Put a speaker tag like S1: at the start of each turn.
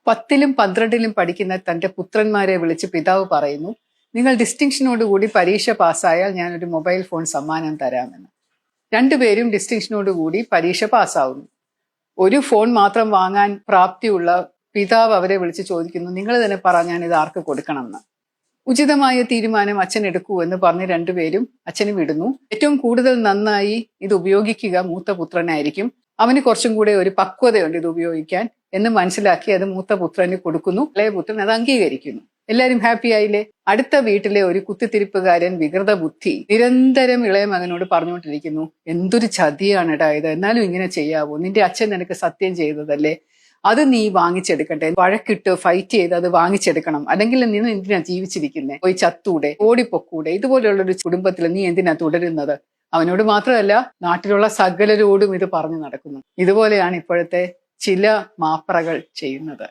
S1: 10ലും 12ലും പഠിക്കുന്ന തന്റെ പുത്രന്മാരെ വിളിച്ച് പിതാവ് പറയുന്നു, നിങ്ങൾ ഡിസ്റ്റിങ്ഷനോടുകൂടി പരീക്ഷ പാസ്സായാൽ ഞാനൊരു മൊബൈൽ ഫോൺ സമ്മാനം തരാമെന്ന്. രണ്ടുപേരും ഡിസ്റ്റിങ്ഷനോടുകൂടി പരീക്ഷ പാസ്സാവുന്നു. ഒരു ഫോൺ മാത്രം വാങ്ങാൻ പ്രാപ്തിയുള്ള പിതാവ് അവരെ വിളിച്ച് ചോദിക്കുന്നു, നിങ്ങൾ തന്നെ പറ ഞാൻ ഇത് ആർക്ക് കൊടുക്കണം എന്ന്. ഉചിതമായ തീരുമാനം അച്ഛൻ എടുക്കൂ എന്ന് പറഞ്ഞ് രണ്ടുപേരും അച്ഛന് വിടുന്നു. ഏറ്റവും കൂടുതൽ നന്നായി ഇത് ഉപയോഗിക്കുക മൂത്ത പുത്രനായിരിക്കും. അവന് കുറച്ചും കൂടെ ഒരു പക്വതയുണ്ട് ഇത് ഉപയോഗിക്കാൻ എന്ന് മനസ്സിലാക്കി അത് മൂത്ത പുത്രന് കൊടുക്കുന്നു. ഇളയ പുത്രൻ അത് അംഗീകരിക്കുന്നു. എല്ലാവരും ഹാപ്പി ആയില്ലേ? അടുത്ത വീട്ടിലെ ഒരു കുത്തിത്തിരിപ്പുകാരൻ വികൃത ബുദ്ധി നിരന്തരം ഇളയ മകനോട് പറഞ്ഞുകൊണ്ടിരിക്കുന്നു, എന്തൊരു ചതിയാണ് ഇത്, എന്നാലും ഇങ്ങനെ ചെയ്യാവോ, നിന്റെ അച്ഛൻ നിനക്ക് സത്യം ചെയ്തതല്ലേ, അത് നീ വാങ്ങിച്ചെടുക്കട്ടെ, വഴക്കിട്ട് ഫൈറ്റ് ചെയ്ത് അത് വാങ്ങിച്ചെടുക്കണം, അല്ലെങ്കിൽ നീ എന്തിനാ ജീവിച്ചിരിക്കുന്നേ, പോയി ചത്തൂടെ, ഓടിപ്പൊക്കൂടെ, ഇതുപോലെയുള്ളൊരു കുടുംബത്തിൽ നീ എന്തിനാ തുടരുന്നത്. അവനോട് മാത്രമല്ല നാട്ടിലുള്ള സകലരോടും ഇത് പറഞ്ഞു നടക്കുന്നു. ഇതുപോലെയാണ് ഇപ്പോഴത്തെ ചില മാപ്രകൾ ചെയ്യുന്നത്.